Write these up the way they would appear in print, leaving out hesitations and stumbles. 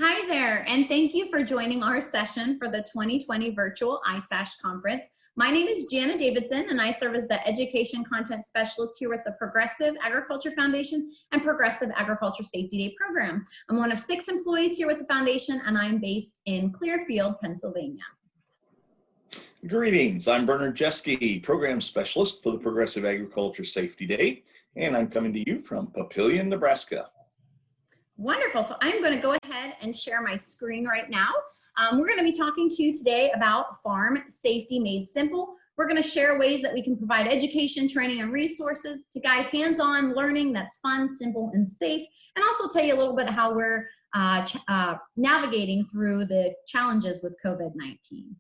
Hi there, and thank you for joining our session for the 2020 virtual ISASH conference. My name is Jana Davidson, and I serve as the Education Content Specialist here with the Progressive Agriculture Foundation and Progressive Agriculture Safety Day program. I'm one of 6 employees here with the foundation, and I'm based in Clearfield, Pennsylvania. Greetings, I'm Bernard Geschke, Program Specialist for the Progressive Agriculture Safety Day, and I'm coming to you from Papillion, Nebraska. Wonderful. So I'm going to go ahead and share my screen right now. We're going to be talking to you today about farm safety made simple. We're going to share ways that we can provide education, training, and resources to guide hands-on learning that's fun, simple, and safe, and also tell you a little bit how we're navigating through the challenges with COVID-19.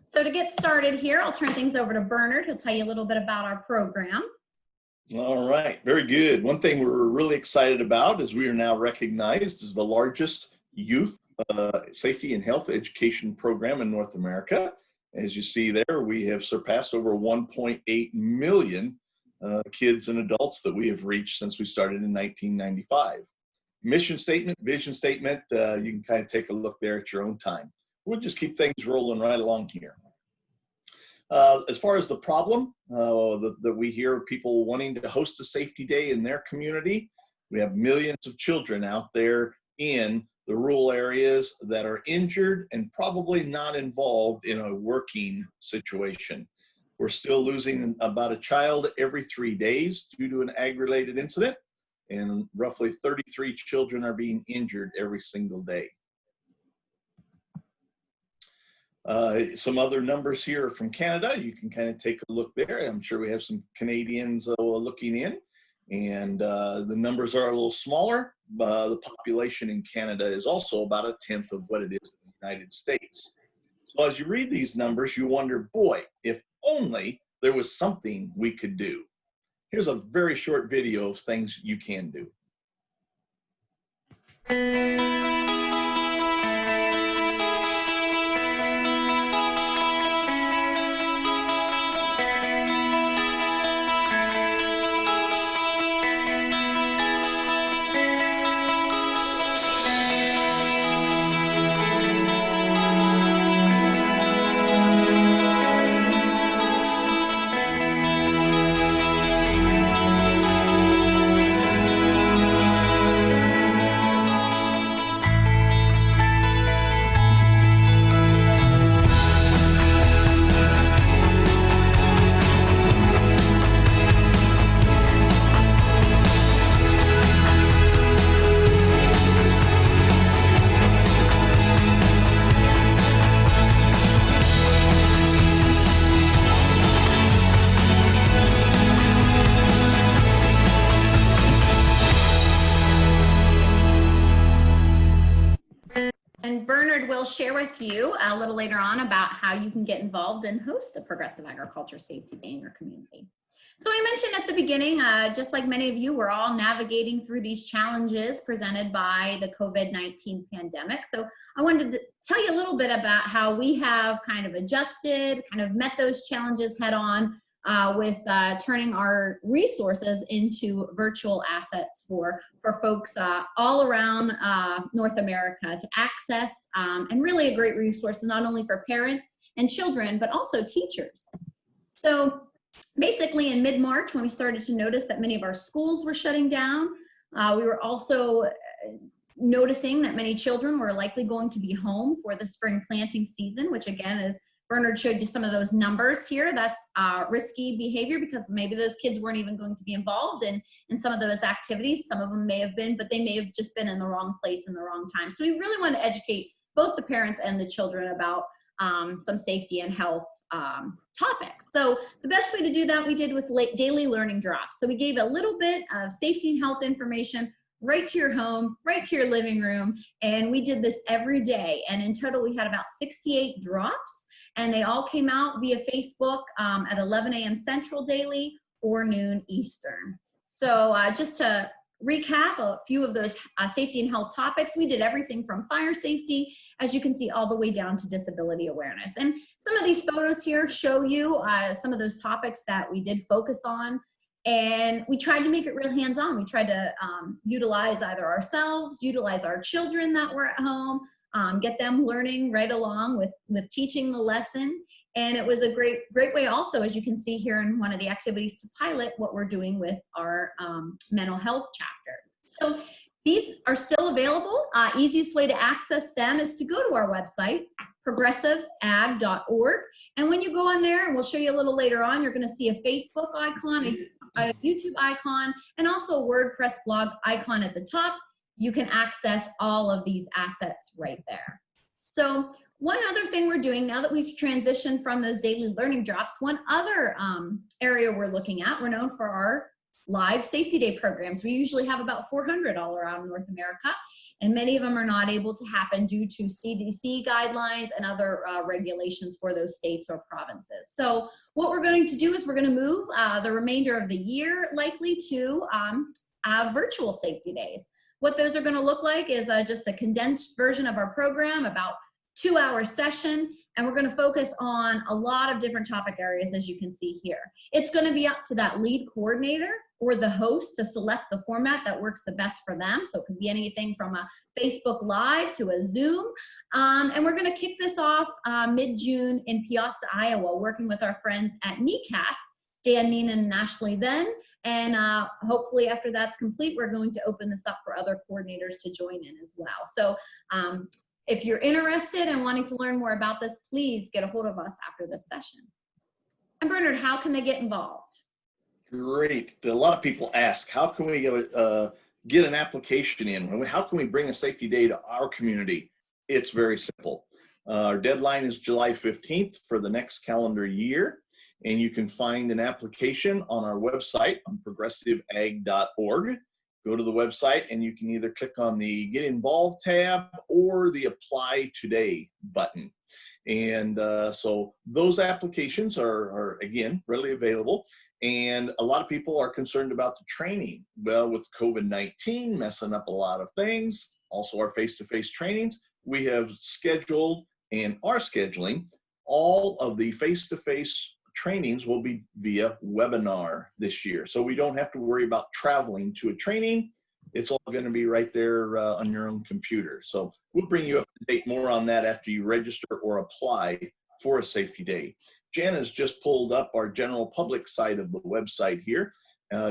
So to get started here, I'll turn things over to Bernard. He'll tell you a little bit about our program. All right, very good. One thing we're really excited about is we are now recognized as the largest youth safety and health education program in North America. As you see there, we have surpassed over 1.8 million kids and adults that we have reached since we started in 1995. Mission statement, vision statement, you can kind of take a look there at your own time. We'll just keep things rolling right along here. As far as the problem that we hear people wanting to host a safety day in their community, we have millions of children out there in the rural areas that are injured and probably not involved in a working situation. We're still losing about a child every 3 days due to an ag-related incident, and roughly 33 children are being injured every single day. Some other numbers here from Canada. You can kind of take a look there. I'm sure we have some Canadians looking in, and the numbers are a little smaller. The population in Canada is also about 1/10 of what it is in the United States. So as you read these numbers, you wonder, boy, if only there was something we could do. Here's a very short video of things you can do. And Bernard will share with you a little later on about how you can get involved and host a Progressive Agriculture Safety Day in your community. So I mentioned at the beginning, just like many of you, we're all navigating through these challenges presented by the COVID-19 pandemic. So I wanted to tell you a little bit about how we have kind of adjusted, kind of met those challenges head on, with turning our resources into virtual assets for folks all around North America to access, and really a great resource not only for parents and children, but also teachers. So basically in mid-March, when we started to notice that many of our schools were shutting down, we were also noticing that many children were likely going to be home for the spring planting season, which again is Bernard showed you some of those numbers here. That's risky behavior because maybe those kids weren't even going to be involved in some of those activities. Some of them may have been, but they may have just been in the wrong place in the wrong time. So we really want to educate both the parents and the children about some safety and health topics. So the best way to do that we did with daily learning drops. So we gave a little bit of safety and health information right to your home, right to your living room, and we did this every day. And in total, we had about 68 drops, and they all came out via Facebook at 11 a.m. Central daily or noon Eastern. So just to recap a few of those safety and health topics, we did everything from fire safety, as you can see, all the way down to disability awareness. And some of these photos here show you some of those topics that we did focus on. And we tried to make it real hands-on. We tried to utilize either ourselves, utilize our children that were at home, get them learning right along with teaching the lesson. And it was a great way also, as you can see here in one of the activities, to pilot what we're doing with our mental health chapter. So these are still available. Easiest way to access them is to go to our website, progressiveag.org. And when you go on there, and we'll show you a little later on, you're going to see a Facebook icon, a YouTube icon, and also a WordPress blog icon at the top. You can access all of these assets right there. So one other thing we're doing now that we've transitioned from those daily learning drops, one other area we're looking at, we're known for our live safety day programs. We usually have about 400 all around North America, and many of them are not able to happen due to CDC guidelines and other regulations for those states or provinces. So what we're going to do is we're going to move the remainder of the year likely to virtual safety days. What those are going to look like is just a condensed version of our program, about 2-hour session, and we're going to focus on a lot of different topic areas, as you can see here. It's going to be up to that lead coordinator or the host to select the format that works the best for them. So it could be anything from a Facebook Live to a Zoom. And we're going to kick this off mid-June in Peosta, Iowa, working with our friends at NECAST, Dan, Nina, and Ashley then. And hopefully after that's complete, we're going to open this up for other coordinators to join in as well. So if you're interested and wanting to learn more about this, please get a hold of us after this session. And Bernard, how can they get involved? Great. A lot of people ask, how can we get an application in? How can we bring a safety day to our community? It's very simple. Our deadline is July 15th for the next calendar year, and you can find an application on our website on progressiveag.org. Go to the website and you can either click on the Get Involved tab or the Apply Today button. And so those applications are again, readily available. And a lot of people are concerned about the training. Well, with COVID-19 messing up a lot of things, also our face-to-face trainings, we have scheduled and are scheduling all of the face-to-face trainings will be via webinar this year. So we don't have to worry about traveling to a training. It's all going to be right there on your own computer. So we'll bring you up to date more on that after you register or apply for a safety day. Jana's just pulled up our general public side of the website here.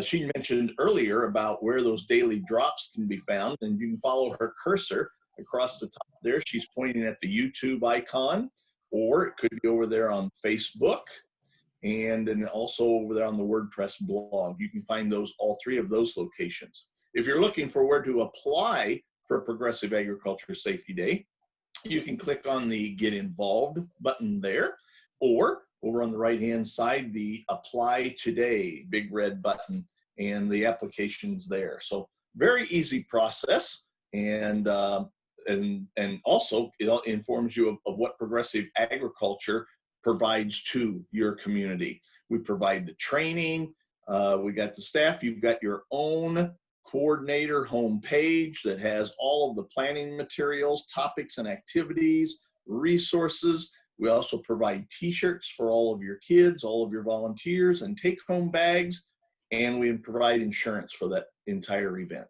She mentioned earlier about where those daily drops can be found, and you can follow her cursor across the top there. She's pointing at the YouTube icon, or it could be over there on Facebook. And then also over there on the WordPress blog. You can find those, all three of those locations. If you're looking for where to apply for a Progressive Agriculture Safety Day, you can click on the Get Involved button there, or over on the right-hand side, the Apply Today big red button, and the application's there. So very easy process, and also it informs you of what Progressive Agriculture provides to your community. We provide the training, we got the staff, you've got your own coordinator homepage that has all of the planning materials, topics and activities, resources. We also provide t-shirts for all of your kids, all of your volunteers, and take-home bags, and we provide insurance for that entire event.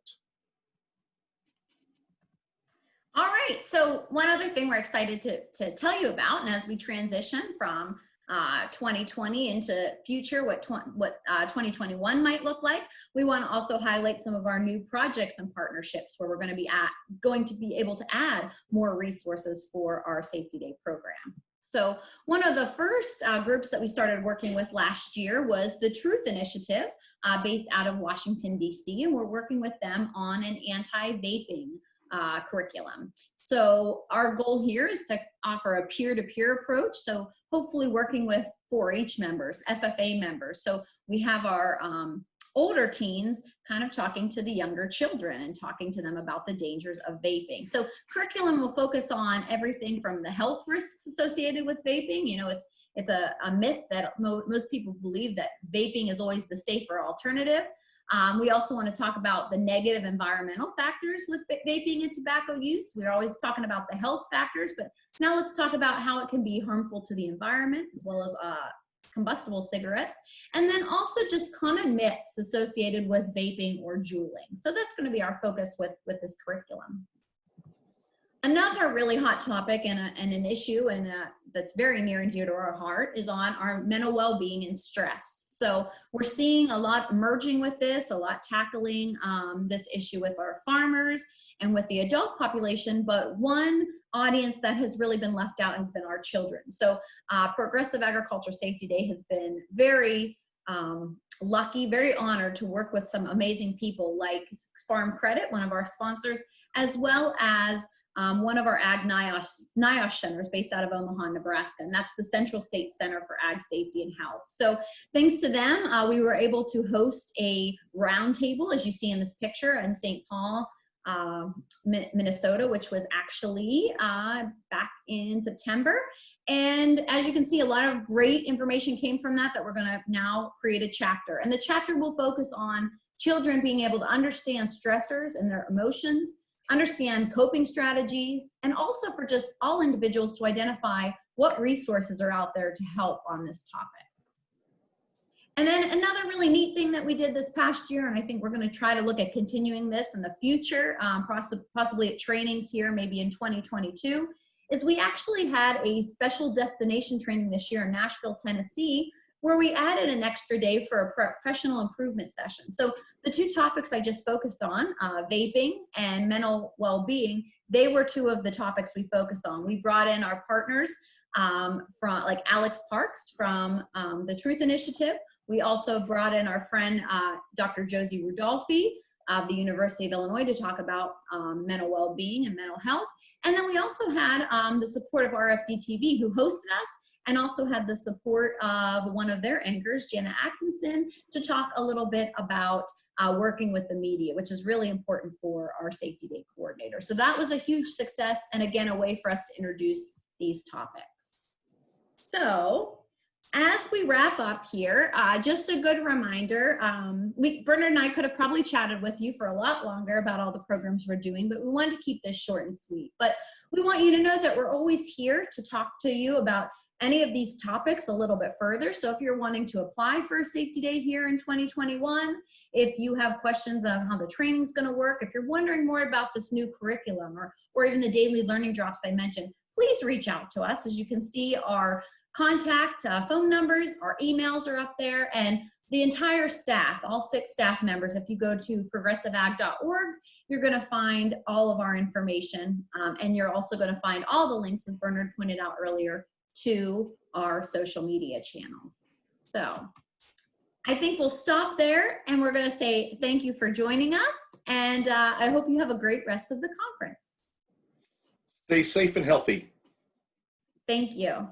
All right, so one other thing we're excited to tell you about, and as we transition from 2020 into future, what 2021 might look like, we want to also highlight some of our new projects and partnerships where we're going to be able to add more resources for our Safety Day program. So one of the first groups that we started working with last year was the Truth Initiative, based out of Washington, D.C., and we're working with them on an anti-vaping curriculum. So our goal here is to offer a peer-to-peer approach. So hopefully working with 4-H members, FFA members. So we have our older teens kind of talking to the younger children and talking to them about the dangers of vaping. So curriculum will focus on everything from the health risks associated with vaping. You know, it's a myth that most people believe that vaping is always the safer alternative. We also want to talk about the negative environmental factors with vaping and tobacco use. We're always talking about the health factors, but now let's talk about how it can be harmful to the environment as well as combustible cigarettes, and then also just common myths associated with vaping or juuling. So that's going to be our focus with this curriculum. Another really hot topic and an issue that's very near and dear to our heart is on our mental well-being and stress. So we're seeing a lot merging with this, a lot tackling this issue with our farmers and with the adult population, but one audience that has really been left out has been our children. So Progressive Agriculture Safety Day has been very lucky, very honored to work with some amazing people like Farm Credit, one of our sponsors, as well as one of our Ag NIOSH centers based out of Omaha, Nebraska, and that's the Central State Center for Ag Safety and Health. So thanks to them, we were able to host a roundtable, as you see in this picture, in St. Paul, Minnesota, which was actually back in September. And as you can see, a lot of great information came from that we're going to now create a chapter. And the chapter will focus on children being able to understand stressors and their emotions, understand coping strategies, and also for just all individuals to identify what resources are out there to help on this topic. And then another really neat thing that we did this past year, and I think we're going to try to look at continuing this in the future, possibly at trainings here, maybe in 2022, is we actually had a special destination training this year in Nashville, Tennessee, where we added an extra day for a professional improvement session. So the two topics I just focused on, vaping and mental well-being, they were two of the topics we focused on. We brought in our partners from like Alex Parks from the Truth Initiative. We also brought in our friend, Dr. Josie Rudolphi of the University of Illinois to talk about mental well-being and mental health. And then we also had the support of RFD-TV, who hosted us, and also had the support of one of their anchors, Jana Atkinson, to talk a little bit about working with the media, which is really important for our Safety Day coordinator. So that was a huge success, and again, a way for us to introduce these topics. So as we wrap up here, just a good reminder, Bernard and I could have probably chatted with you for a lot longer about all the programs we're doing, but we wanted to keep this short and sweet. But we want you to know that we're always here to talk to you about any of these topics a little bit further. So if you're wanting to apply for a Safety Day here in 2021, if you have questions on how the training's gonna work, if you're wondering more about this new curriculum or even the daily learning drops I mentioned, please reach out to us. As you can see, our contact phone numbers, our emails are up there, and the entire staff, all 6 staff members, if you go to progressiveag.org, you're gonna find all of our information, and you're also gonna find all the links, as Bernard pointed out earlier, to our social media channels. So I think we'll stop there, and we're going to say thank you for joining us, and I hope you have a great rest of the conference. Stay safe and healthy. Thank you.